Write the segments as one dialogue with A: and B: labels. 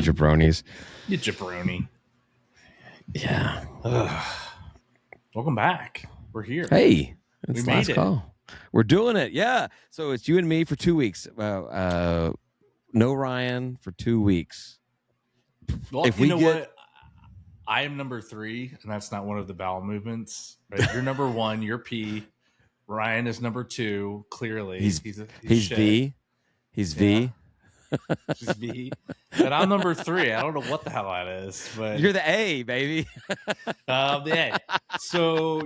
A: jabronis.
B: You jabroni.
A: Yeah.
B: Welcome back. We're here.
A: Hey, it's
B: We
A: last
B: made it.
A: call. We're doing it. Yeah. So it's you and me for 2 weeks. No Ryan for 2 weeks.
B: Well,
A: If
B: you
A: we
B: know
A: get-
B: what? I am number 3, and that's not one of the bowel movements. Right? You're number 1. You're P. Ryan is number 2. Clearly,
A: He's
B: shit.
A: V. He's V.
B: She's V. And I'm number 3. I don't know what the hell that is, but
A: You're the A, baby.
B: yeah. So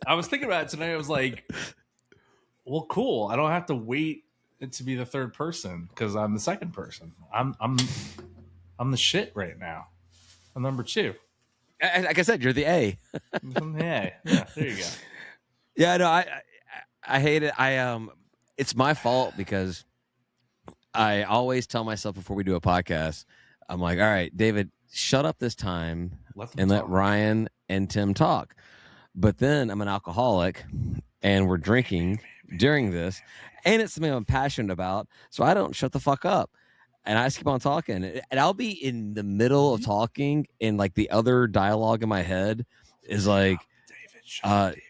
B: I was thinking about it tonight. I was like, well, cool. I don't have to wait it to be the third person because I'm the second person. I'm the shit right now. I'm number 2.
A: Like I said, you're the A.
B: Yeah, there you go.
A: Yeah, no, I hate it. It's my fault because I always tell myself before we do a podcast, I'm like, all right, David, shut up this time let Ryan and Tim talk. But then I'm an alcoholic and we're drinking during this, and it's something I'm passionate about, so I don't shut the fuck up. And I just keep on talking, and I'll be in the middle of talking, and like the other dialogue in my head is like,
B: David.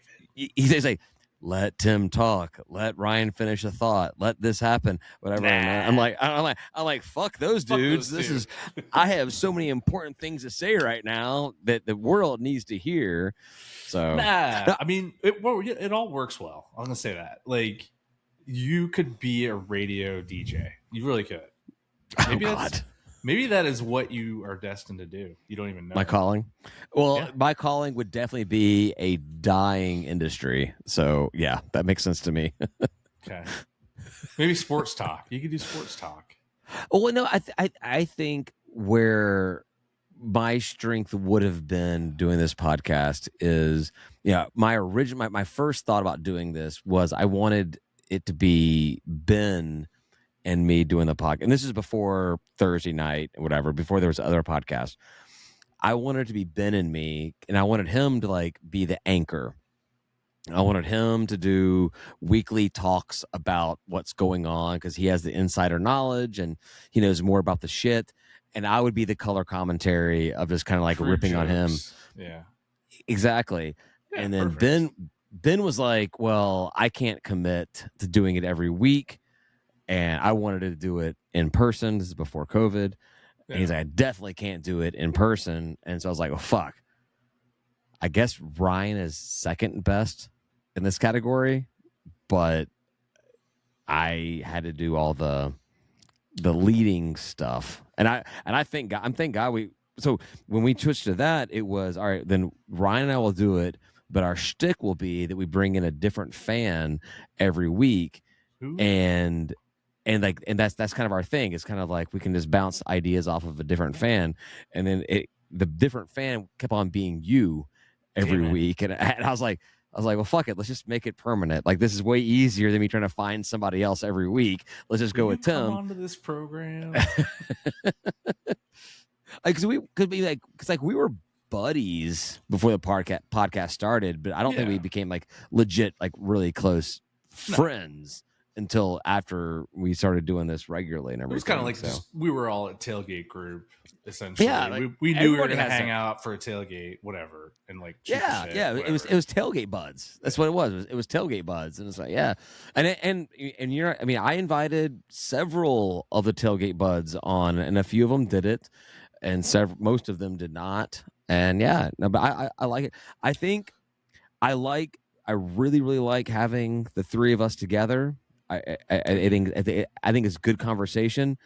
A: He's like, let Tim talk, let Ryan finish a thought, let this happen, whatever.
B: Nah.
A: I'm like, fuck those dudes. I have so many important things to say right now that the world needs to hear. So,
B: I mean, it all works well. I'm gonna say that. Like, you could be a radio DJ. You really could. Maybe that is what you are destined to do. You don't even know.
A: My calling? Well,
B: Yeah.
A: My calling would definitely be a dying industry. So, yeah, that makes sense to me.
B: Okay. Maybe sports talk. You could do sports talk.
A: Well, no, I think where my strength would have been doing this podcast is, my first thought about doing this was I wanted it to be Ben and me doing the podcast. And this is before Thursday night, whatever, before there was other podcasts. I wanted it to be Ben and me, and I wanted him to like be the anchor. I wanted him to do weekly talks about what's going on because he has the insider knowledge and he knows more about the shit. And I would be the color commentary of just kind of like ripping on him.
B: Yeah,
A: exactly.
B: Yeah,
A: and then
B: perfect.
A: Ben was like, well, I can't commit to doing it every week. And I wanted to do it in person. This is before COVID.
B: Yeah.
A: And he's like, I definitely can't do it in person. And so I was like, well, fuck. I guess Ryan is second best in this category, but I had to do all the leading stuff. And thank God so when we switched to that, it was all right, then Ryan and I will do it, but our shtick will be that we bring in a different fan every week.
B: Ooh.
A: And that's kind of our thing. It's kind of like we can just bounce ideas off of a different fan, and then the different fan kept on being you every week, and I was like, well, fuck it, let's just make it permanent. Like, this is way easier than me trying to find somebody else every week. Let's just go with Tim.
B: Come onto this program.
A: Because we were buddies before the podcast started, but I don't think we became like legit, like really close friends until after we started doing this regularly and everything.
B: It was kind of like just, we were all at tailgate group essentially. Yeah, like we knew we were going to hang out for a tailgate, whatever, and like
A: shit,
B: whatever.
A: It was tailgate buds. That's what it was. It was tailgate buds, and it's like and you're. I mean, I invited several of the tailgate buds on, and a few of them did it, and most of them did not. And but I like it. I think I really really like having the three of us together. I think it's good conversation,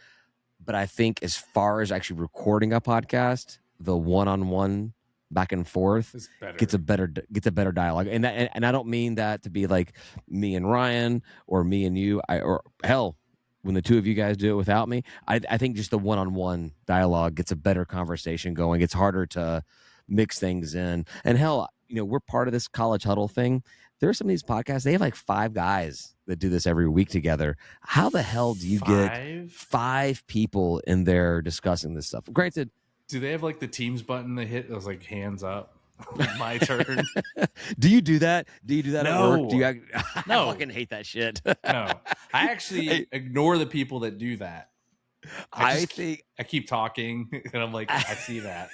A: but I think as far as actually recording a podcast, the one-on-one back and forth gets a better dialogue, and I don't mean that to be like me and Ryan or me and you, or hell, when the two of you guys do it without me. I think just the one-on-one dialogue gets a better conversation going. It's harder to mix things in, and hell, we're part of this college huddle thing. There are some of these podcasts, they have like 5 guys that do this every week together. How the hell do you get 5 people in there discussing this stuff? Granted,
B: do they have like the Teams button they hit? It was like hands up. My turn.
A: Do you do that? Do you do that
B: No.
A: at work?
B: No.
A: I fucking hate that shit.
B: No, I actually ignore the people that do that.
A: I think
B: I keep talking, and I'm like, I see that.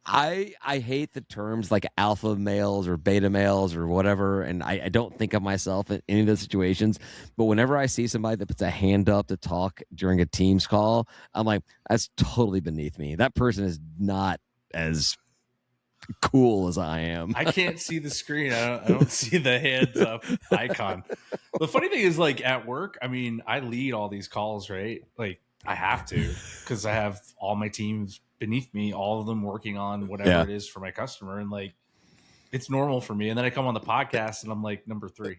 A: I hate the terms like alpha males or beta males or whatever, and I don't think of myself in any of those situations. But whenever I see somebody that puts a hand up to talk during a Teams call, I'm like, that's totally beneath me. That person is not as cool as I am.
B: I can't see the screen. I don't see the hands up icon. The funny thing is, like at work, I mean, I lead all these calls, right? Like I have to because I have all my teams beneath me, all of them working on whatever it is for my customer, and like it's normal for me. And then I come on the podcast and I'm like number 3.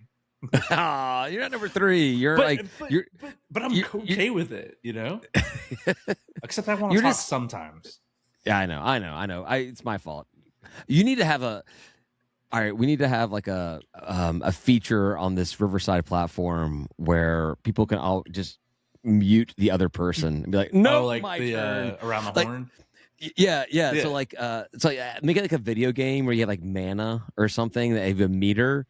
A: Ah, you're not number 3. You're
B: but I'm okay with it, you know. Except I want to talk sometimes.
A: Yeah, I know. It's my fault. You need to have all right, we need to have like a feature on this Riverside platform where people can all just mute the other person and be like, no,
B: like
A: my
B: the
A: turn.
B: around the horn.
A: Yeah. So like make it like a video game where you have like mana or something that you have a meter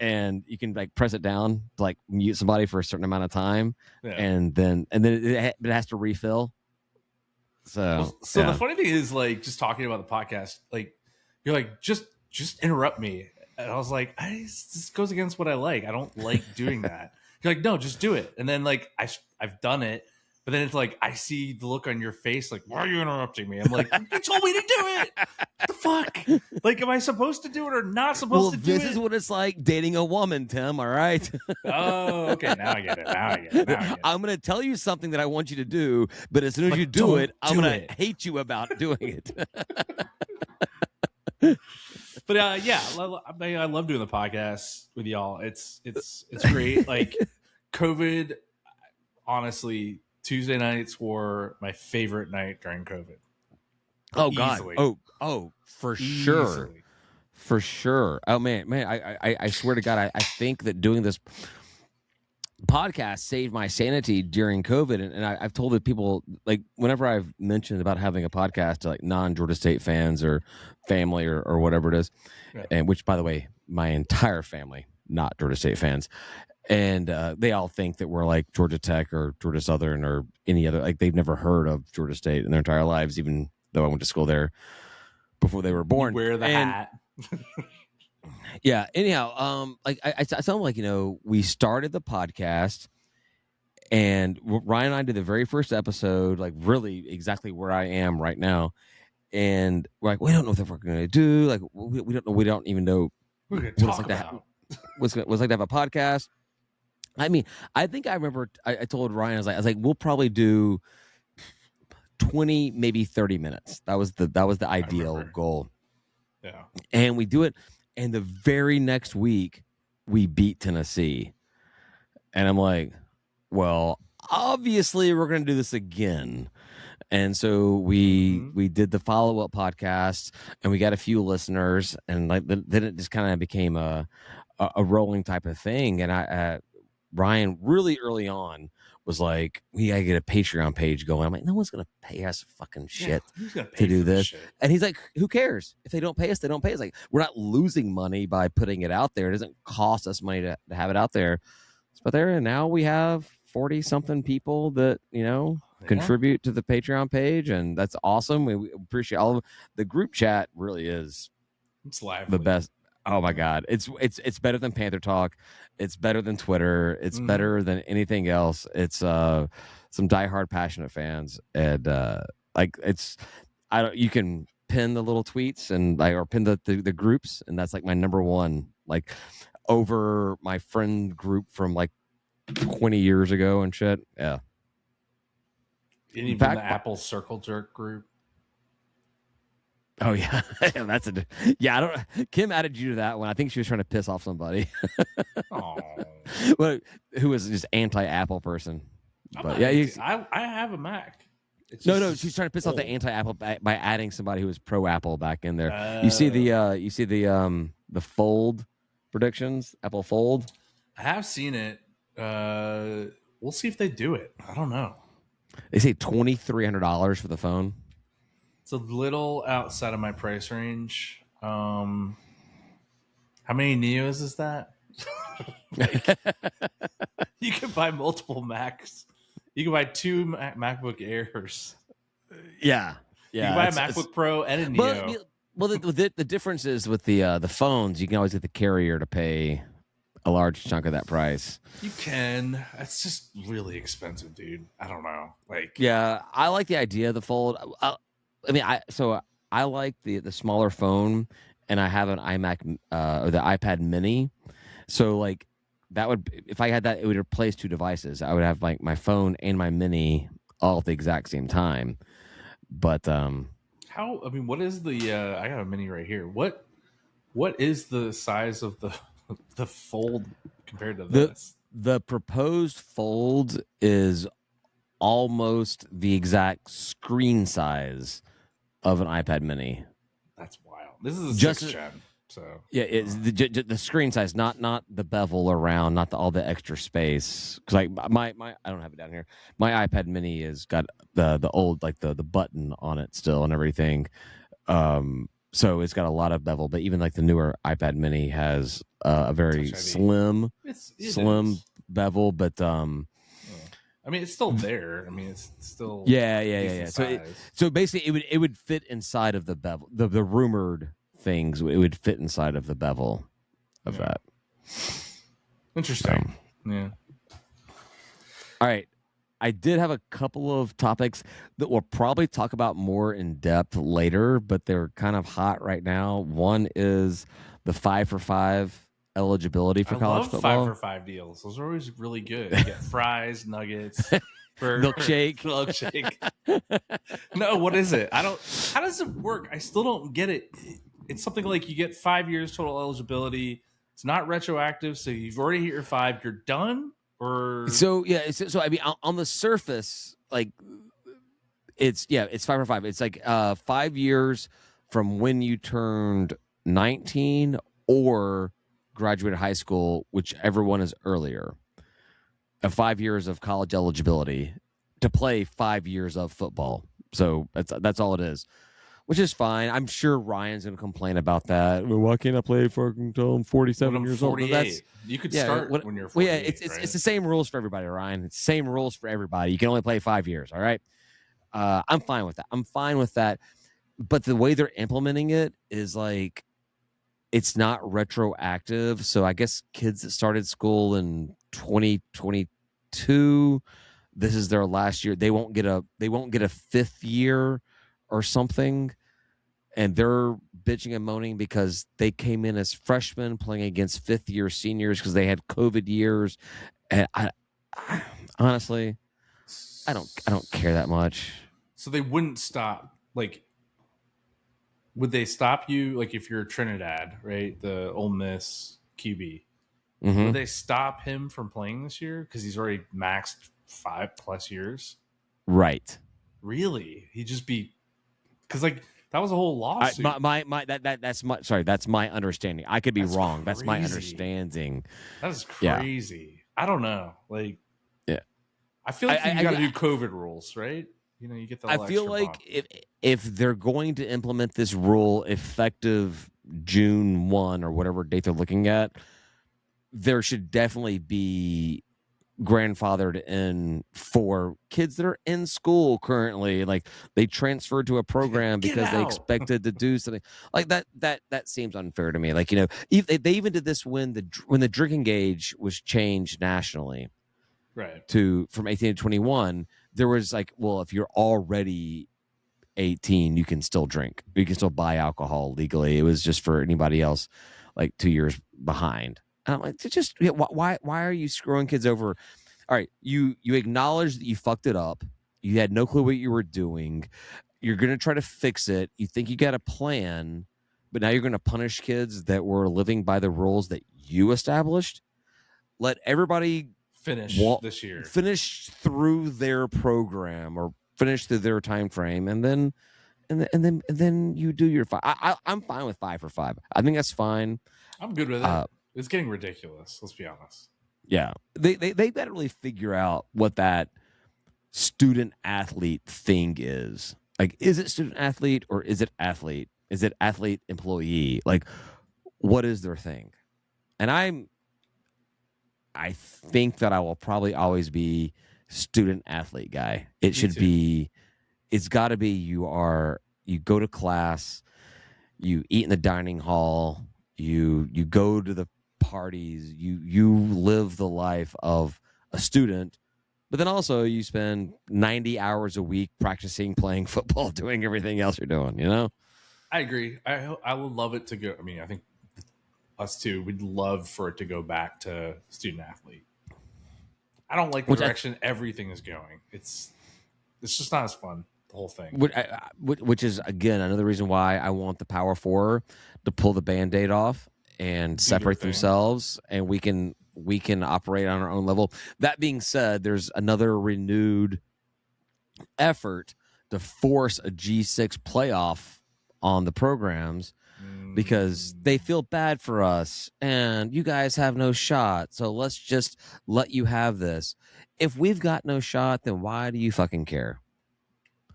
A: and you can like press it down to like mute somebody for a certain amount of time, and then it has to refill. So
B: the funny thing is, like, just talking about the podcast, like you're like just interrupt me, and I was like, this goes against what I like. I don't like doing that. You're like, no, just do it. And then like I've done it, but then it's like I see the look on your face, like, why are you interrupting me? I'm like, you told me to do it. What the fuck? Like, am I supposed to do it or not supposed to do it?
A: This is what it's like dating a woman, Tim. All right.
B: Oh, okay. Now I get it.
A: I'm going to tell you something that I want you to do, but as soon as you do it, I'm going to hate you about doing it.
B: But I love doing the podcast with y'all. It's great. Like COVID, honestly, Tuesday nights were my favorite night during COVID.
A: Oh God! Oh, for sure, for sure. Oh man, I swear to God, I think that doing this podcast saved my sanity during COVID, and I've told the people, like, whenever I've mentioned about having a podcast to like non-Georgia State fans or family or whatever it is, and which, by the way, my entire family not Georgia State fans. And they all think that we're like Georgia Tech or Georgia Southern or any other, like they've never heard of Georgia State in their entire lives, even though I went to school there before they were born.
B: You wear the hat.
A: Yeah. Anyhow, like I sound like, we started the podcast and Ryan and I did the very first episode, like really exactly where I am right now. And we're like, we don't know what we're going to do. Like, we don't know. We don't even know
B: what it's like to have,
A: what's like to have a podcast. I mean, I think I remember I told Ryan, I was like, we'll probably do 20, maybe 30 minutes. That was the ideal goal.
B: Yeah.
A: And we do it. And the very next week we beat Tennessee. And I'm like, well, obviously we're going to do this again. And so we did the follow-up podcast and we got a few listeners, and like then it just kind of became a rolling type of thing. And Ryan really early on was like, we gotta get a Patreon page going. I'm like, no one's gonna pay us fucking shit to do this. And he's like, who cares? If they don't pay us, they don't pay us. Like, we're not losing money by putting it out there. It doesn't cost us money to have it out there. But there, and now we have 40 something people that, contribute to the Patreon page, and that's awesome. We appreciate all of them. The group chat really is the best. Oh my God. It's better than Panther Talk. It's better than Twitter. It's better than anything else. It's some diehard passionate fans. And you can pin the little tweets and or pin the groups, and that's like my number one, like over my friend group from like 20 years ago and shit. Yeah.
B: And even the Apple Circle Jerk group.
A: Oh yeah, that's I don't. Kim added you to that one. I think she was trying to piss off somebody.
B: Oh,
A: well, who was just anti-Apple person? But
B: I have a Mac.
A: No, she's trying to piss off the anti-Apple by adding somebody who was pro-Apple back in there. You see the Fold predictions, Apple Fold.
B: I have seen it. We'll see if they do it. I don't know.
A: They say $2,300 for the phone.
B: It's a little outside of my price range. How many Neos is that? You can buy multiple Macs You can buy two MacBook Airs.
A: Yeah,
B: You
A: yeah.
B: can buy a MacBook Pro and a Neo.
A: Well, the difference is with the phones, you can always get the carrier to pay a large chunk of that price.
B: You can. It's just really expensive, dude. I don't know. Like,
A: Yeah, I like the idea of the fold. I like the smaller phone, and I have an iMac or the iPad Mini. So like that would, if I had that, it would replace two devices. I would have like my phone and my Mini all at the exact same time. But
B: how? I mean, what is the? I got a Mini right here. What is the size of the the fold compared to this?
A: the proposed fold is almost the exact screen size of an iPad Mini.
B: That's wild. This is a
A: Just
B: 6th gen. So
A: yeah, it's the screen size, not the bevel around, not all the extra space. Because like my I don't have it down here. My iPad Mini has got the old like the button on it still and everything. So it's got a lot of bevel, but even like the newer iPad Mini has a very slim bevel. But
B: I mean, it's still there. I mean, it's still
A: yeah. So basically, it would fit inside of the bevel. The rumored things, it would fit inside of the bevel of that.
B: Interesting. Yeah.
A: All right. I did have a couple of topics that we'll probably talk about more in depth later, but they're kind of hot right now. One is the 5 for 5 eligibility for college football.
B: 5 for 5 deals. Those are always really good. You get fries, nuggets, burger,
A: milkshake.
B: No, what is it? How does it work? I still don't get it. It's something like you get 5 years total eligibility. It's not retroactive, so you've already hit your 5. You're done.
A: So I mean, on the surface, like it's 5 for 5. It's like 5 years from when you turned 19 or graduated high school, whichever one is earlier. 5 years of college eligibility to play 5 years of football. So that's all it is, which is fine. I'm sure Ryan's going to complain about that. Well, why can't I play until I'm 47 years old?
B: You could start when you're 48. Well,
A: it's the same rules for everybody, Ryan. It's the same rules for everybody. You can only play 5 years, all right? I'm fine with that. But the way they're implementing it is like it's not retroactive. So I guess kids that started school in 2022, this is their last year. They won't get a 5th year or something, and they're bitching and moaning because they came in as freshmen playing against 5th year seniors because they had COVID years. And I honestly, I don't care that much.
B: So they wouldn't stop. Like, would they stop you? Like, if you're Trinidad, right, the Ole Miss QB, would they stop him from playing this year because he's already maxed 5+ years?
A: Right.
B: Really? He'd just be because like. That was a whole lawsuit.
A: That's my understanding. I could be wrong.
B: Crazy.
A: That's my understanding.
B: That is crazy. Yeah. I don't know. Like,
A: yeah,
B: I feel like you got to do COVID rules, right? You know, you get the.
A: I feel like if they're going to implement this rule effective June 1 or whatever date they're looking at, there should definitely be grandfathered in for kids that are in school currently, like they transferred to a program because they expected to do something like that. That seems unfair to me. Like, you know, they even did this when the drinking age was changed nationally,
B: right,
A: from 18 to 21. There was like, well, if you're already 18, you can still drink, you can still buy alcohol legally. It was just for anybody else like 2 years behind. And I'm like, why are you screwing kids over? All right, you acknowledge that you fucked it up. You had no clue what you were doing. You're going to try to fix it. You think you got a plan, but now you're going to punish kids that were living by the rules that you established. Let everybody
B: finish this year.
A: Finish through their program or finish through their time frame, and then you do your 5. I'm fine with 5 for 5. I think that's fine.
B: I'm good with it. It's getting ridiculous. Let's be honest.
A: Yeah, they better really figure out what that student athlete thing is. Like, is it student athlete or is it athlete? Is it athlete employee? Like, what is their thing? And I think that I will probably always be student athlete guy. It
B: Me
A: should
B: too.
A: be. It's got to be you go to class, you eat in the dining hall, you go to the parties, you live the life of a student, but then also you spend 90 hours a week practicing, playing football, doing everything else you're doing, you know?
B: I agree. I would love it to go. I mean, I think us too. We'd love for it to go back to student athlete. I don't like the
A: Which I,
B: direction everything is going. It's just not as fun. The whole thing.
A: which is again another reason why I want the Power Four to pull the Band-Aid off and
B: Do their
A: separate
B: thing.
A: themselves, and we can operate on our own level. That being said, there's another renewed effort to force a G6 playoff on the programs because they feel bad for us and you guys have no shot. So let's just let you have this. If we've got no shot, then why do you fucking care?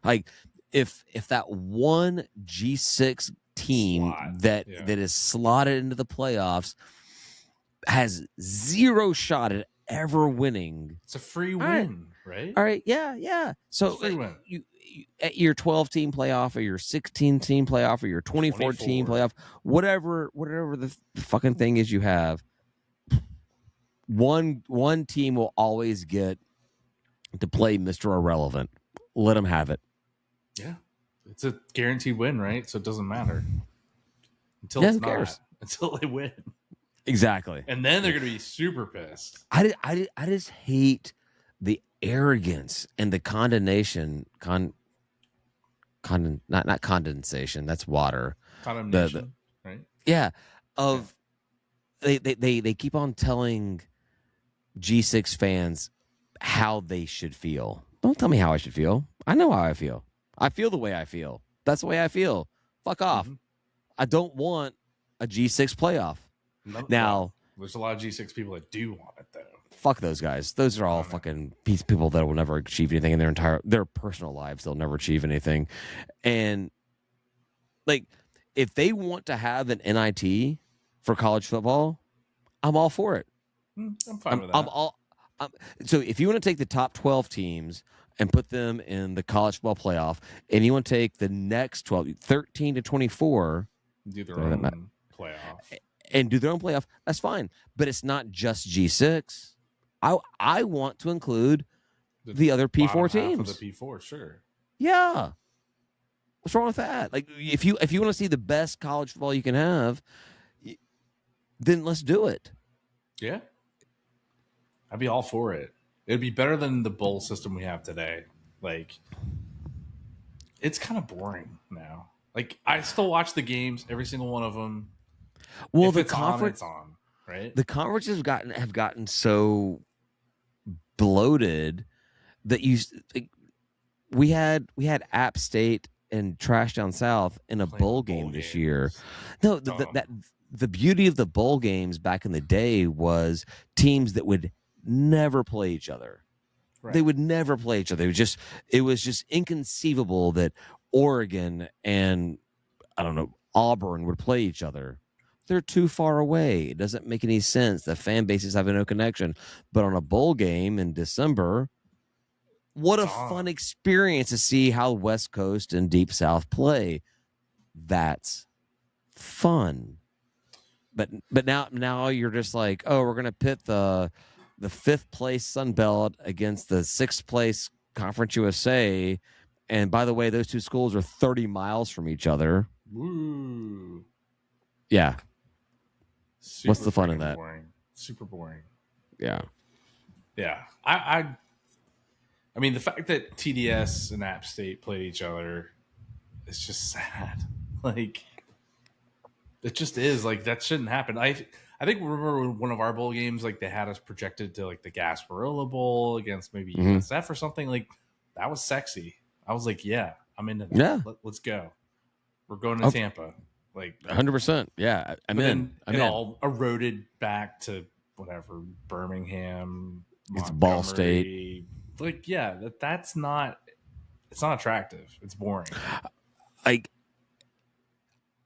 A: Like if that one G6 team
B: Slot,
A: that
B: yeah.
A: that is slotted into the playoffs has zero shot at ever winning.
B: It's a free
A: All right.
B: win, right?
A: All right, yeah. So
B: Free win.
A: you at your 12 team playoff or your 16 team playoff or your 24 team
B: 24.
A: playoff, whatever the fucking thing is you have, one team will always get to play Mr. Irrelevant. Let them have it.
B: Yeah, it's a guaranteed win, right? So it doesn't matter until
A: Yeah,
B: it's
A: who
B: not.
A: cares?
B: Until they win,
A: Exactly.
B: and then they're gonna be super pissed.
A: I just hate the arrogance and the condemnation not condensation, that's water.
B: Condemnation, right?
A: Yeah, of they keep on telling G6 fans how they should feel. Don't tell me how I should feel. I know how I feel. I feel the way I feel. That's the way I feel. Fuck off.
B: Mhm.
A: I don't want a G6 playoff. Now,
B: there's a lot of G6 people that do want it, though.
A: fuck those guys. Those are all fucking people that will never achieve anything in their personal lives. They'll never achieve anything. And like, if they want to have an NIT for college football, I'm all for it.
B: I'm fine with that.
A: So if you want to take the top 12 teams and put them in the college football playoff, and you want to take the next 12, 13 to 24,
B: Do their
A: Sorry, that
B: own playoff.
A: and do their own playoff, that's fine. But it's not just G6. I want to include the other P4
B: bottom half
A: teams.
B: of the P4, sure.
A: Yeah. What's wrong with that? Like, if you want to see the best college football you can have, then let's do it.
B: Yeah, I'd be all for it. It'd be better than the bowl system we have today. Like, it's kind of boring now. Like, I still watch the games, every single one of them.
A: Well,
B: If
A: the
B: it's
A: conference,
B: on, right?
A: the conferences have gotten so bloated that we had App State and Trash Down South in a
B: Playing
A: bowl
B: bowl
A: game this
B: games.
A: year. No, the beauty of the bowl games back in the day was teams that would never play each other.
B: Right.
A: They would never play each other. It was just inconceivable that Oregon and I don't know Auburn would play each other. They're too far away. It doesn't make any sense. The fan bases have no connection. But on a bowl game in December, what a fun experience to see how West Coast and Deep South play. That's fun. But now you're just like, oh, we're gonna pit the fifth place Sun Belt against the sixth place Conference USA. And by the way, those two schools are 30 miles from each other.
B: Woo.
A: Yeah.
B: Super
A: What's the fun in
B: freaking
A: that?
B: Boring. Super boring.
A: Yeah.
B: Yeah. I mean, the fact that TDS and App State played each other is just sad. Like, it just is. Like, that shouldn't happen. I think remember when one of our bowl games, like, they had us projected to, like, the Gasparilla Bowl against maybe USF or something. Like, that was sexy. I was like, yeah, I'm into that.
A: Yeah.
B: Let's go. We're going to Tampa. Like,
A: 100%. Yeah. I'm in.
B: It all eroded back to whatever, Birmingham,
A: It's Ball
B: Montgomery.
A: State.
B: Like, yeah, that's not. It's not attractive. It's boring.
A: Like,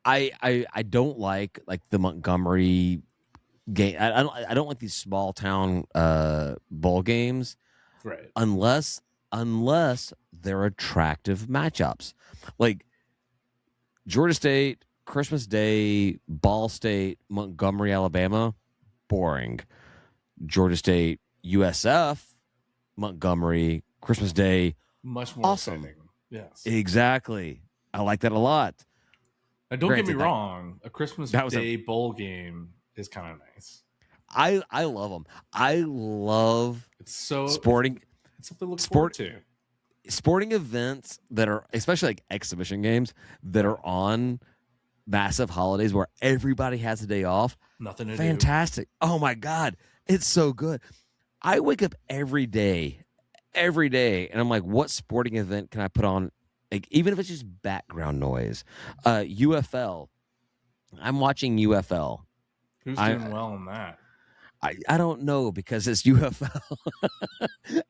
A: I don't like the Montgomery game. I don't like these small town bowl games.
B: Right.
A: unless they're attractive matchups. Like Georgia State, Christmas Day, Ball State, Montgomery, Alabama, boring. Georgia State, USF, Montgomery, Christmas Day,
B: Much more
A: awesome.
B: exciting. Yes.
A: Exactly. I like that a lot.
B: Now, don't
A: Granted,
B: get me wrong. A Christmas Day bowl game is kind of nice.
A: I love them. I love
B: It's so
A: sporting.
B: It's something to look forward to.
A: Sporting events that are, especially like exhibition games that are on massive holidays where everybody has a day off.
B: Nothing to
A: Fantastic. Oh my God. It's so good. I wake up every day, and I'm like, what sporting event can I put on? Like, even if it's just background noise. UFL. I'm watching UFL.
B: Who's doing well in that?
A: I don't know because it's UFL.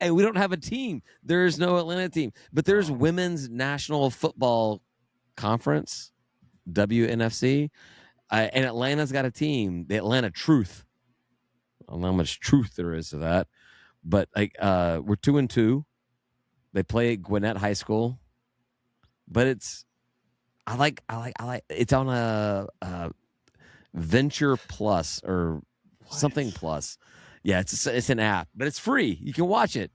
A: And we don't have a team. There's no Atlanta team. But there's Women's National Football Conference, WNFC. And Atlanta's got a team, the Atlanta Truth. I don't know how much truth there is to that. But like we're 2-2. They play at Gwinnett High School. But it's I like it's on a Venture Plus or something plus. Yeah, it's an app, but it's free. You can watch it.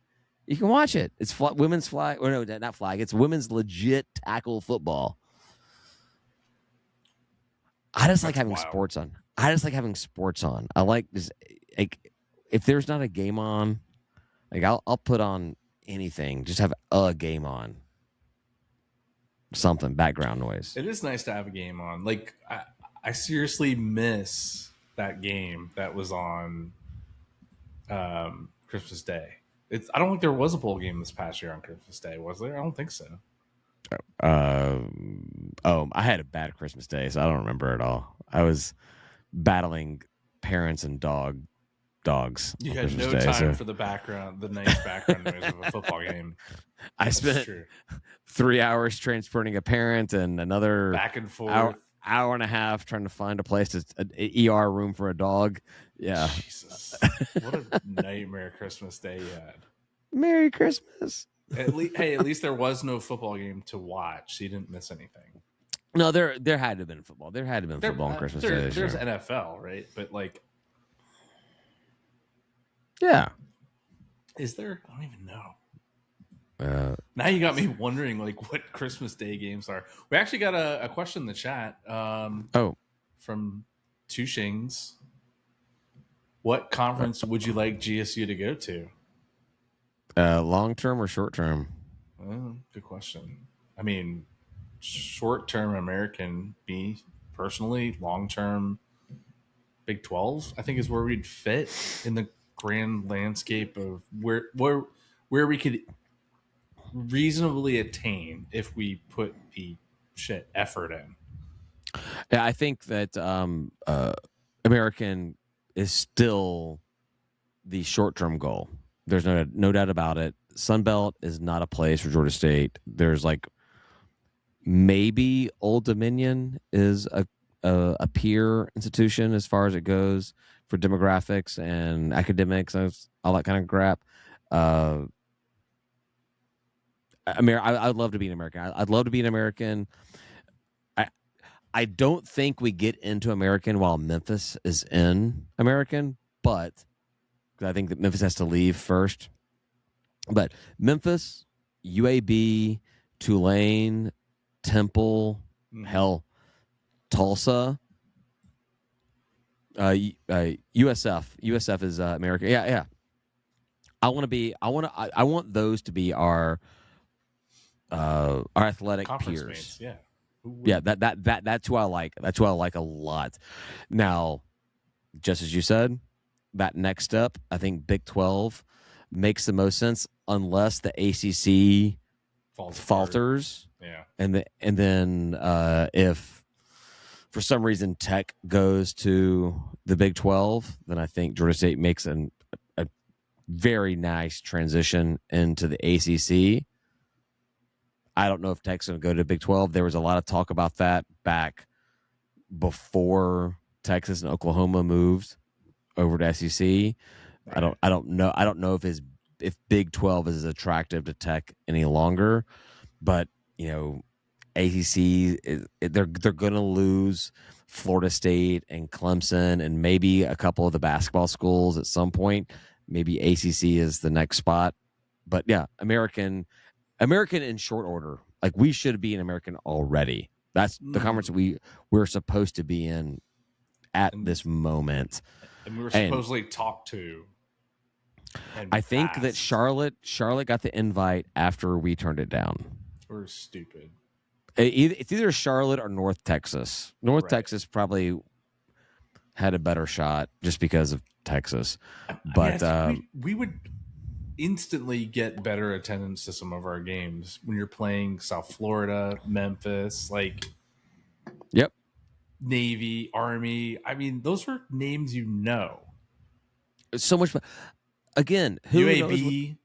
A: It's women's flag, or no, not flag. It's women's legit tackle football. I just like having sports on. I like this. Like, if there's not a game on, like I'll put on anything. Just have a game on. Something background noise.
B: It is nice to have a game on. Like I seriously miss that game that was on Christmas Day. I don't think there was a bowl game this past year on Christmas Day, was there? I don't think so.
A: I had a bad Christmas Day, so I don't remember at all. I was battling parents and dogs.
B: You had no time for the nice background noise of a football game.
A: I spent 3 hours transporting a parent and another
B: back and forth.
A: Hour and a half trying to find a place an ER room for a dog. Yeah.
B: Jesus. What a nightmare Christmas Day you had.
A: Merry Christmas.
B: At least there was no football game to watch, so you didn't miss anything.
A: No, there had to have been football. There had to have been football on Christmas Day.
B: There's NFL, right? But like,
A: yeah.
B: Is there? I don't even know.
A: Now
B: you got me wondering, like, what Christmas Day games are. We actually got a question in the chat. From Two Shings. What conference would you like GSU to go to?
A: Long term or short term?
B: Good question. I mean, short term American, me personally. Long term Big 12, I think, is where we'd fit in the grand landscape of where we could reasonably attain if we put the effort in.
A: Yeah, I think that American is still the short-term goal. There's no doubt about it. Sunbelt is not a place for Georgia State. There's like maybe Old Dominion is a peer institution as far as it goes for demographics and academics and all that kind of crap. I'd love to be an American. I'd love to be an American. I don't think we get into American while Memphis is in American, but I think that Memphis has to leave first. But Memphis, UAB, Tulane, Temple, Tulsa, USF is American. Yeah. I want those to be our athletic
B: conference
A: peers.
B: Mates, yeah.
A: Yeah, that's who I like. That's who I like a lot. Now, just as you said, that next step, I think Big 12 makes the most sense unless the ACC falters.
B: Yeah,
A: and then if for some reason Tech goes to the Big 12, then I think Georgia State makes a very nice transition into the ACC. I don't know if Tech's going to go to Big 12. There was a lot of talk about that back before Texas and Oklahoma moved over to SEC. Right. I don't know if as if Big 12 is as attractive to Tech any longer, but ACC they're going to lose Florida State and Clemson and maybe a couple of the basketball schools at some point. Maybe ACC is the next spot, but yeah, American in short order. Like we should be an American already. That's the conference we're supposed to be in at this moment.
B: And we were supposedly talked to.
A: I think that Charlotte got the invite after we turned it down.
B: We're stupid.
A: It's either Charlotte or North Texas. North Texas probably had a better shot just because of Texas. But
B: we would instantly get better attendance to some of our games when you're playing South Florida, Memphis, like
A: yep,
B: Navy, Army. I mean, those are names
A: so much. Again,
B: UAB.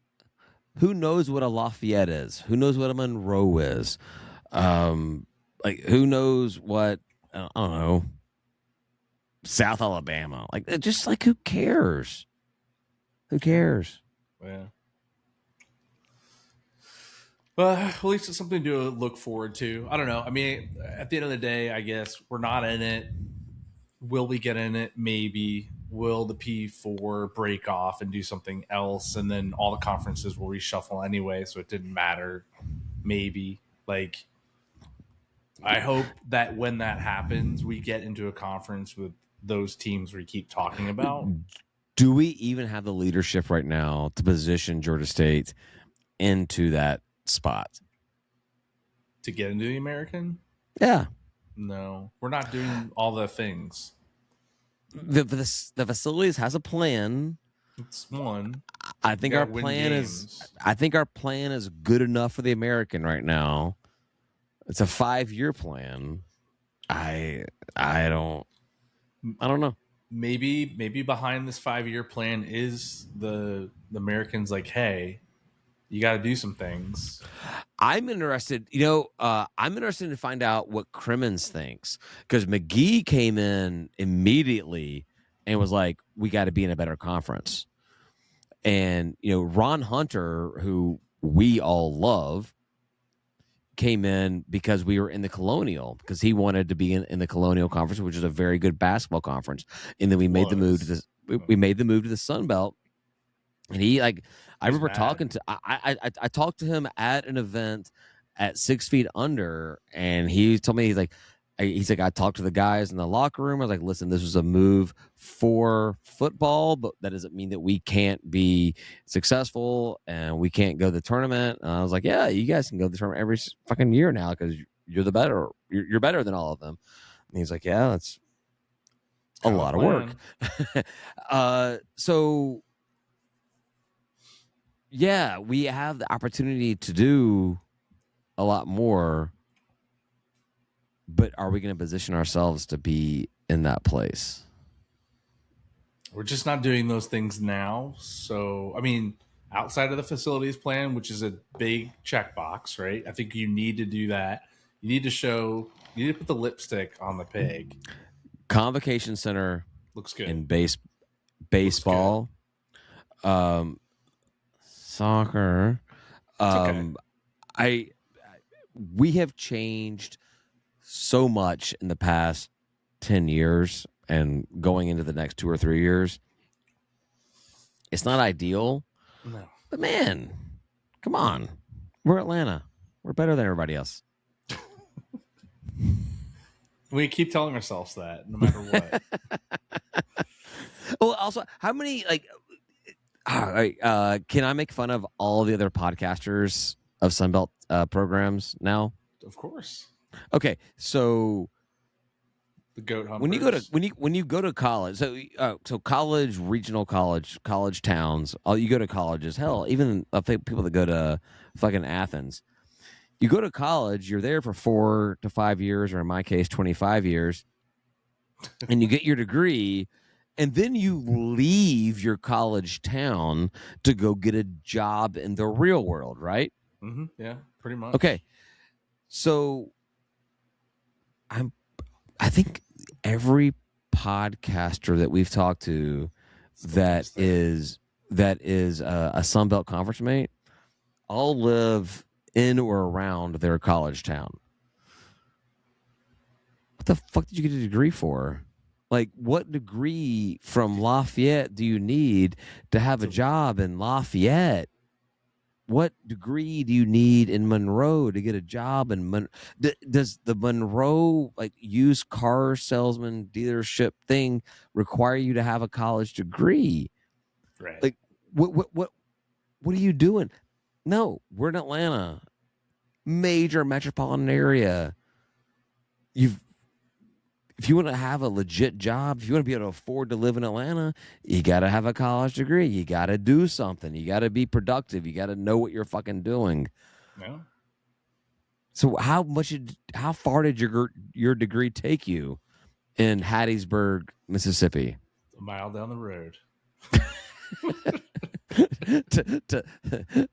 A: Who knows what a Lafayette is? Who knows what a Monroe is? Like who knows what I don't know, South Alabama? Like just like who cares? Who cares?
B: Yeah. Well, at least it's something to look forward to. I don't know. I mean, at the end of the day, I guess we're not in it. Will we get in it? Maybe. Will the P4 break off and do something else? And then all the conferences will reshuffle anyway, so it didn't matter. Maybe. Like, I hope that when that happens, we get into a conference with those teams we keep talking about.
A: Do we even have the leadership right now to position Georgia State into that spot?
B: To get into the American?
A: Yeah.
B: No. We're not doing all the things.
A: The facilities has a plan.
B: It's one.
A: I think our plan is good enough for the American right now. It's a 5-year plan. I don't know.
B: Maybe behind this 5-year plan is the Americans like, hey, you got to do some things.
A: I'm interested. I'm interested to find out what Crimmins thinks, because McGee came in immediately and was like, "We got to be in a better conference." And Ron Hunter, who we all love, came in because we were in the Colonial, because he wanted to be in the Colonial Conference, which is a very good basketball conference. And then we made the move to this. We made the move to the Sun Belt, and he I remember talking to I talked to him at an event at 6 Feet Under, and he told me he's like I talked to the guys in the locker room. I was like, listen, this was a move for football, but that doesn't mean that we can't be successful and we can't go to the tournament. And I was like, yeah, you guys can go to the tournament every fucking year now because you're you're better than all of them. And he's like, yeah, that's a lot of work. So yeah, we have the opportunity to do a lot more, but are we going to position ourselves to be in that place?
B: We're just not doing those things now. So, I mean, outside of the facilities plan, which is a big checkbox, right? I think you need to do that. You need to put the lipstick on the pig.
A: Convocation Center
B: looks good.
A: In baseball, soccer.
B: Okay.
A: We have changed so much in the past 10 years and going into the next 2 or 3 years. It's not ideal.
B: No.
A: But man, come on. We're Atlanta. We're better than everybody else.
B: We keep telling ourselves that no matter what.
A: Well, also, how many can I make fun of all the other podcasters of Sunbelt programs now?
B: Of course.
A: Okay, so
B: the goat humpers.
A: when you go to college, so college, regional college towns, you go to colleges. Hell, even people that go to fucking Athens, you go to college. You're there for 4 to 5 years, or in my case, 25 years, and you get your degree. And then you leave your college town to go get a job in the real world, right?
B: Mm-hmm. Yeah, pretty much.
A: Okay, so I think every podcaster that we've talked to that that is a Sun Belt conference mate all live in or around their college town. What the fuck did you get a degree for? Like, what degree from Lafayette do you need to have a job in Lafayette? What degree do you need in Monroe to get a job in does the Monroe like used car salesman dealership thing require you to have a college degree?
B: Right.
A: Like, what are you doing? No, we're in Atlanta, major metropolitan area. If you want to have a legit job, if you want to be able to afford to live in Atlanta, you got to have a college degree. You got to do something. You got to be productive. You got to know what you're fucking doing.
B: Yeah.
A: So how far did your degree take you in Hattiesburg, Mississippi?
B: A mile down the road.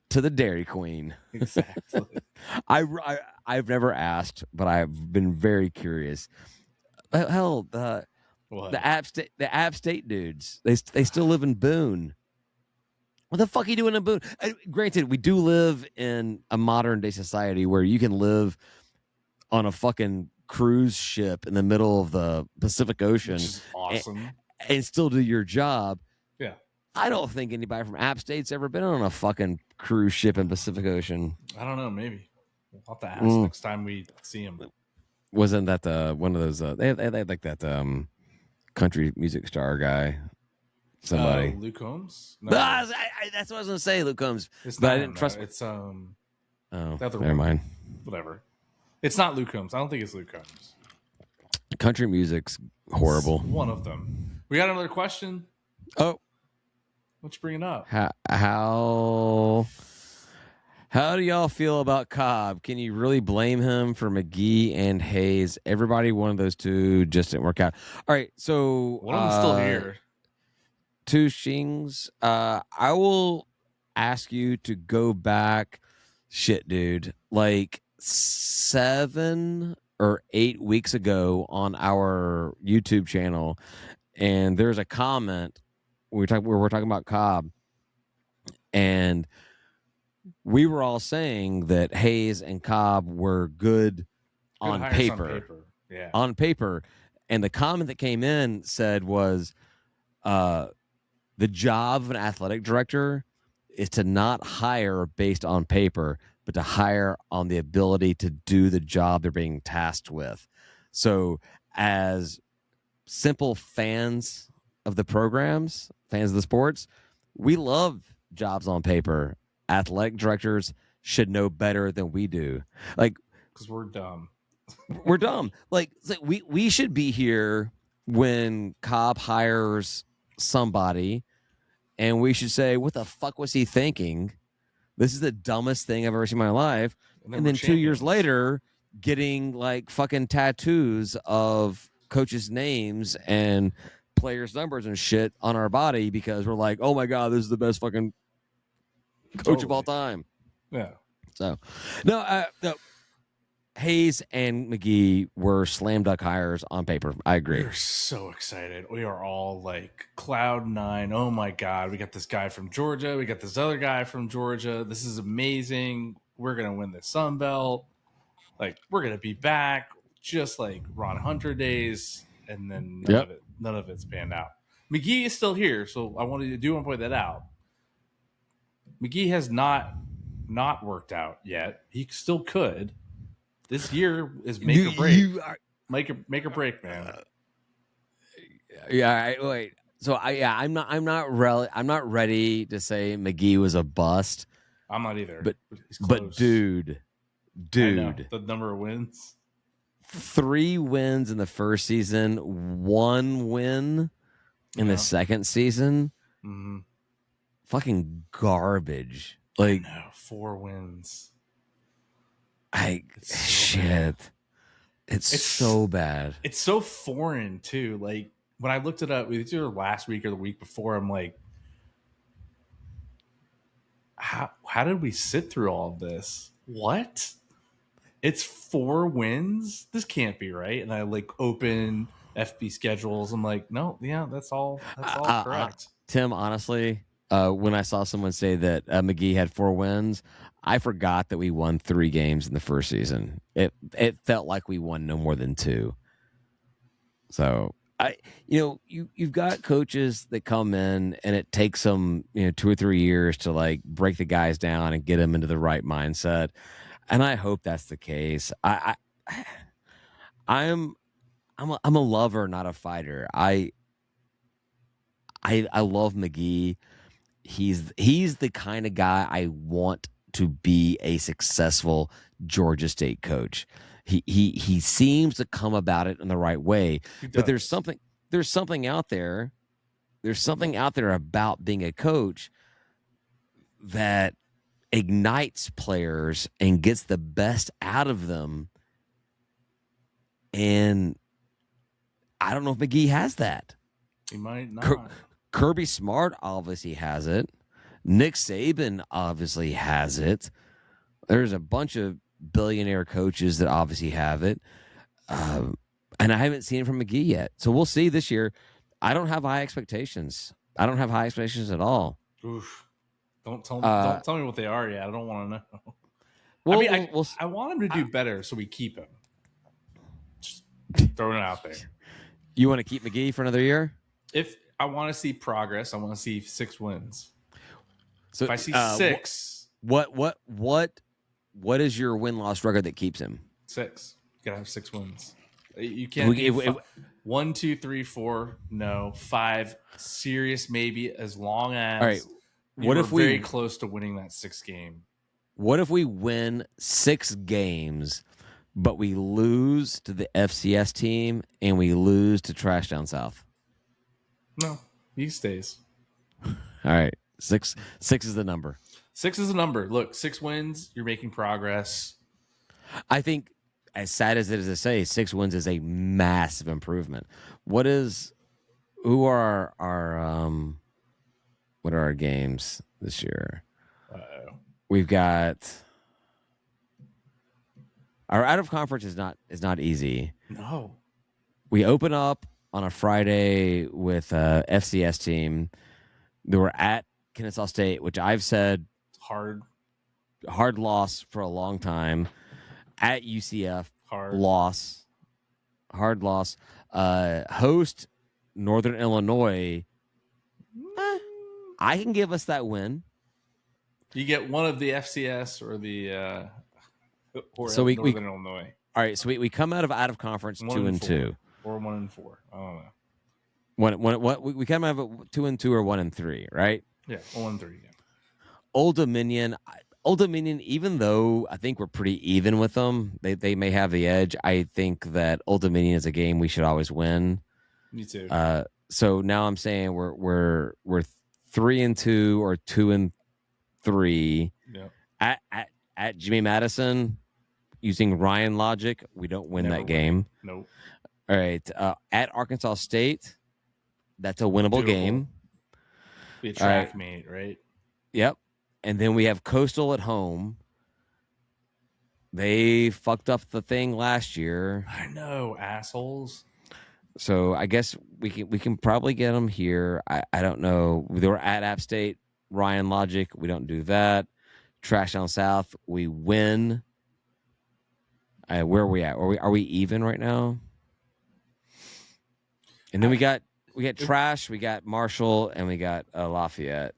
A: to the Dairy Queen.
B: Exactly.
A: I've never asked, but I've been very curious. Hell, the App State dudes, they still live in Boone. What the fuck are you doing in Boone? Granted, we do live in a modern day society where you can live on a fucking cruise ship in the middle of the Pacific Ocean,
B: which is awesome,
A: and still do your job.
B: Yeah.
A: I don't think anybody from App State's ever been on a fucking cruise ship in Pacific Ocean.
B: I don't know. Maybe we'll have to ask next time we see him.
A: Wasn't that one of those? They had like that country music star guy. Somebody.
B: Luke Combs.
A: No. That's what I was gonna say. Luke Combs.
B: It's
A: but
B: not
A: I didn't trust.
B: It's
A: Oh,
B: never
A: mind.
B: Whatever. It's not Luke Combs. I don't think it's Luke Combs.
A: Country music's horrible.
B: It's one of them. We got another question.
A: Oh,
B: what you bringing up?
A: How do y'all feel about Cobb? Can you really blame him for McGee and Hayes? Everybody, one of those two just didn't work out. All right, so
B: one of them's still here.
A: Two Shings. I will ask you to go back. Shit, dude. Like 7 or 8 weeks ago on our YouTube channel, and there's a comment we're talking about Cobb, and we were all saying that Hayes and Cobb were good on paper.
B: Yeah.
A: On paper. And the comment that came in said was the job of an athletic director is to not hire based on paper, but to hire on the ability to do the job they're being tasked with. So as simple fans of the programs, fans of the sports, we love jobs on paper. Athletic directors should know better than we do. Like,
B: because we're dumb.
A: We're dumb. Like we should be here when Cobb hires somebody, and we should say, "What the fuck was he thinking? This is the dumbest thing I've ever seen in my life." And then 2 years later, getting like fucking tattoos of coaches' names and players' numbers and shit on our body because we're like, "Oh my god, this is the best fucking coach of all time."
B: Yeah.
A: So, no. Hayes and McGee were slam dunk hires on paper. I agree.
B: We're so excited. We are all like cloud nine. Oh my god, we got this guy from Georgia. We got this other guy from Georgia. This is amazing. We're gonna win the Sun Belt. Like, we're gonna be back, just like Ron Hunter days. And then none of it's panned out. McGee is still here, so I want to point that out. McGee has not worked out yet. He still could. This year is make or break. Make or break, man.
A: Wait. So I'm not ready to say McGee was a bust.
B: I'm not either.
A: But dude,
B: the number of wins.
A: 3 wins in the first season, 1 win in the second season.
B: Mm-hmm.
A: Fucking garbage. Like
B: 4 wins.
A: Shit. It's so bad.
B: It's so foreign too. Like, when I looked it up either last week or the week before, I'm like, how did we sit through all of this? What? It's 4 wins? This can't be right. And I like open FB schedules. I'm like, no, yeah, that's all correct.
A: Tim, honestly, when I saw someone say that McGee had 4 wins, I forgot that we won 3 games in the first season. It felt like we won no more than 2. So you've got coaches that come in and it takes them 2 or 3 years to like break the guys down and get them into the right mindset, and I hope that's the case. I'm a lover, not a fighter. I love McGee. He's the kind of guy I want to be a successful Georgia State coach. He seems to come about it in the right way. But there's something out there. There's something out there about being a coach that ignites players and gets the best out of them. And I don't know if McGee has that.
B: He might not.
A: Kirby Smart obviously has it. Nick Saban obviously has it. There's a bunch of billionaire coaches that obviously have it. And I haven't seen it from McGee yet. So we'll see this year. I don't have high expectations. I don't have high expectations at all.
B: Oof. Don't tell me what they are yet. I don't want to know.
A: Well,
B: I want him to do better so we keep him. Just throwing it out there.
A: You want to keep McGee for another year?
B: If I want to see progress, I want to see 6 wins.
A: So
B: if I see 6,
A: what is your win-loss record that keeps him?
B: 6. You gotta have 6 wins. You can't. 1, 2, 3, 4. No, 5. Serious, maybe. As long as.
A: All right. What if
B: we're very close to winning that 6th game?
A: What if we win 6 games, but we lose to the FCS team and we lose to Trash Down South?
B: No, he stays.
A: All right. 6 is the number.
B: 6 is the number. Look, 6 wins. You're making progress.
A: I think, as sad as it is to say, 6 wins is a massive improvement. What are our games this year?
B: Uh-oh.
A: We've got our out of conference is not easy.
B: No.
A: We open up on a Friday with a FCS team. They were at Kennesaw State, which I've said
B: hard
A: loss for a long time. At UCF, hard loss. Host Northern Illinois. I can give us that win.
B: You get one of the FCS or the Northern Illinois.
A: All right, so we come out of conference 2-2
B: or 1-4. I don't know.
A: We come out of 2-2 or 1-3, right?
B: Yeah, 1-3. Yeah.
A: Old Dominion, even though I think we're pretty even with them, they may have the edge. I think that Old Dominion is a game we should always win.
B: Me too.
A: So now I'm saying we're 3-2 or 2-3.
B: Yeah.
A: At Jimmy Madison, using Ryan logic, we don't win that game.
B: Nope.
A: All right. At Arkansas State, that's a winnable game.
B: Be a track meet, right?
A: Yep. And then we have Coastal at home. They fucked up the thing last year.
B: I know, assholes.
A: So I guess we can probably get them here. I don't know. They were at App State. Ryan logic, we don't do that. Trash Down South, we win. Where are we at? Are we even right now? And then we got Trash, we got Marshall, and we got Lafayette.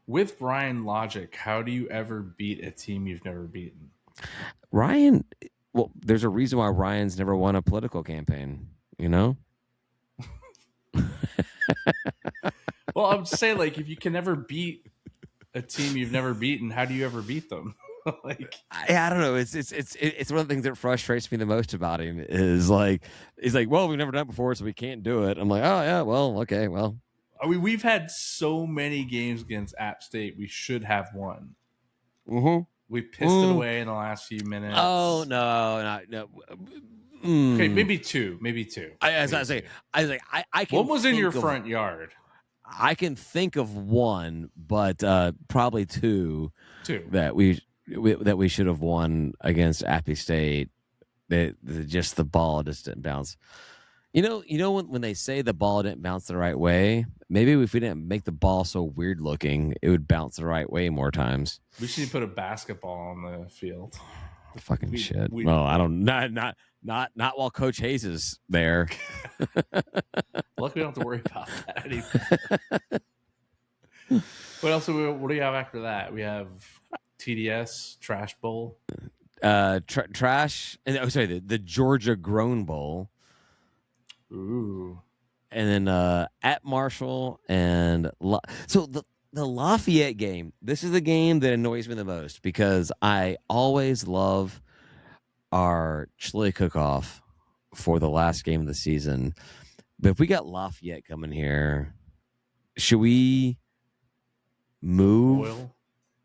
B: With Ryan logic, how do you ever beat a team you've never beaten?
A: Ryan, well, there's a reason why Ryan's never won a political campaign, you know?
B: Well, I'm just saying, like, if you can never beat a team you've never beaten, how do you ever beat them? Like,
A: I don't know. It's one of the things that frustrates me the most about him is like, he's like, well, we've never done it before, so we can't do it. I'm like, oh yeah, well, okay, well.
B: I mean, we've had so many games against App State we should have won.
A: Mm-hmm.
B: We pissed it away in the last few minutes.
A: Oh no.
B: Okay, maybe two.
A: I was like, I can.
B: What was in your front yard?
A: I can think of one, but probably two that we should have won against Appy State. Just the ball just didn't bounce. When they say the ball didn't bounce the right way, maybe if we didn't make the ball so weird looking, it would bounce the right way more times.
B: We should put a basketball on the field.
A: Fucking shit. Well, I don't not while Coach Hayes is there.
B: Luckily, we don't have to worry about that anymore. What else? What do you have after that? We have TDS Trash Bowl.
A: Trash. Sorry, the Georgia Grown Bowl.
B: Ooh.
A: And then at Marshall so the Lafayette game. This is the game that annoys me the most because I always love our chili cook-off for the last game of the season. But if we got Lafayette coming here, should we move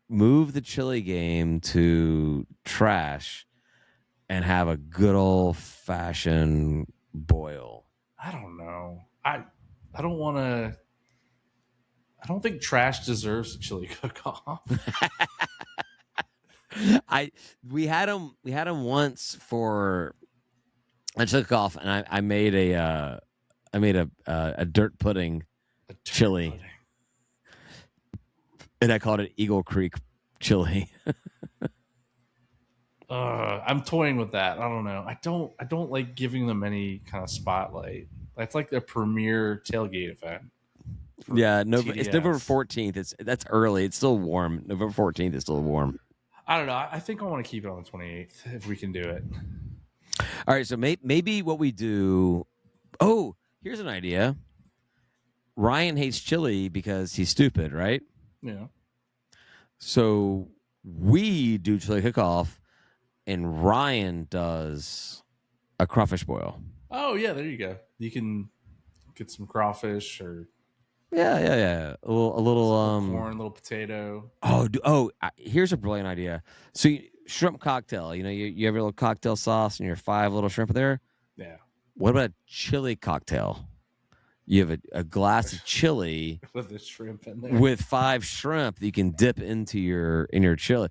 A: the chili game to Trash and have a good old fashioned boil?
B: I don't know. I don't want to. I don't think Trash deserves a chili cook-off.
A: We had him once for a chili cook-off, and I made a dirt pudding chili, pudding. And I called it Eagle Creek chili.
B: I'm toying with that. I don't know. I don't like giving them any kind of spotlight. That's like the premier tailgate event.
A: Yeah, it's November 14th. That's early. It's still warm. November 14th is still warm.
B: I don't know. I think I want to keep it on the 28th if we can do it.
A: All right, so maybe what we do. Oh, here's an idea. Ryan hates chili because he's stupid, right?
B: Yeah.
A: So we do chili cook-off, and Ryan does a crawfish boil.
B: Oh yeah, there you go. You can get some crawfish or
A: a little
B: corn, a little potato.
A: Here's a brilliant idea. So shrimp cocktail. You have your little cocktail sauce and your 5 little shrimp there.
B: Yeah.
A: What about a chili cocktail? You have a glass of chili
B: with the shrimp in there,
A: with 5 shrimp that you can dip into your chili.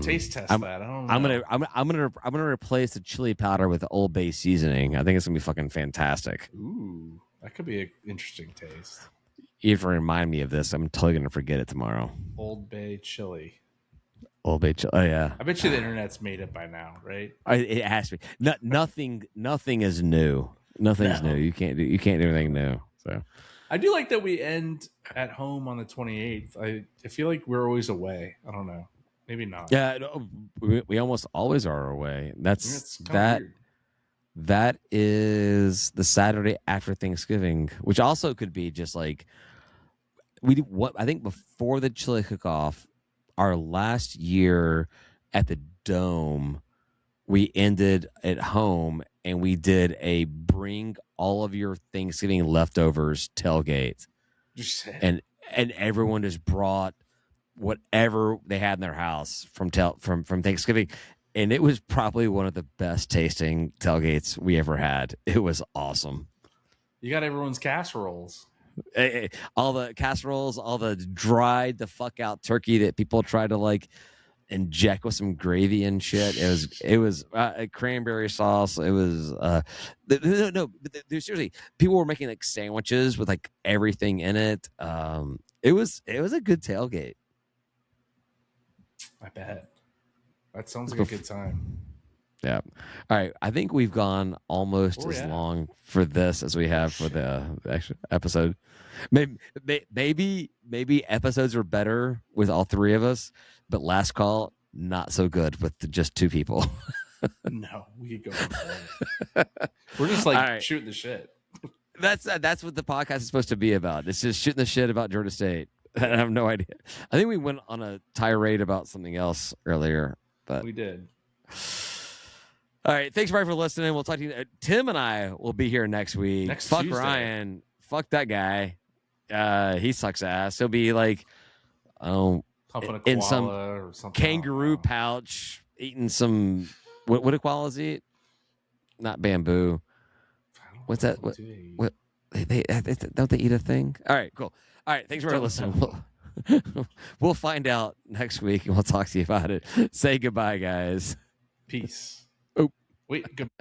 B: Taste test that. I don't know.
A: I'm gonna replace the chili powder with Old Bay seasoning. I think it's gonna be fucking fantastic.
B: Ooh, that could be an interesting taste.
A: You have to remind me of this. I'm totally gonna forget it tomorrow.
B: Old Bay chili.
A: Old Bay chili. Oh yeah.
B: I bet you the internet's made it by now, right?
A: It has to be. Nothing is new. Nothing's new. You can't do anything new. So
B: I do like that we end at home on the 28th. I feel like we're always away. I don't know. Maybe not.
A: Yeah, we almost always are away. That's that.
B: Weird.
A: That is the Saturday after Thanksgiving, which also could be just like I think before the chili cook-off, our last year at the Dome, we ended at home and we did a bring all of your Thanksgiving leftovers tailgate, and everyone just brought whatever they had in their house from Thanksgiving, and it was probably one of the best tasting tailgates we ever had. It was awesome.
B: You got everyone's casseroles.
A: All the casseroles, all the dried the fuck out turkey that people try to like inject with some gravy and shit. It was a cranberry sauce. It was seriously, people were making like sandwiches with like everything in it. It was a good tailgate.
B: I bet. That sounds like a good time.
A: Yeah. All right. I think we've gone almost as long for this as we have for the actual episode. Maybe episodes are better with all 3 of us, but last call not so good with just 2 people.
B: No, we could go. We're just like shooting the shit.
A: That's what the podcast is supposed to be about. It's just shooting the shit about Georgia State. I have no idea. I think we went on a tirade about something else earlier, but
B: we did.
A: All right. Thanks, everybody, for listening. We'll talk to you. Tim and I will be here next week. Fuck Tuesday. Ryan. Fuck that guy. He sucks ass. He'll be like, in some
B: or
A: kangaroo pouch, eating some. What do koalas eat? Not bamboo. What's that? What they don't they eat a thing? All right, cool. All right, thanks for listening. We'll find out next week, and we'll talk to you about it. Say goodbye, guys.
B: Peace.
A: Oh,
B: wait. Goodbye.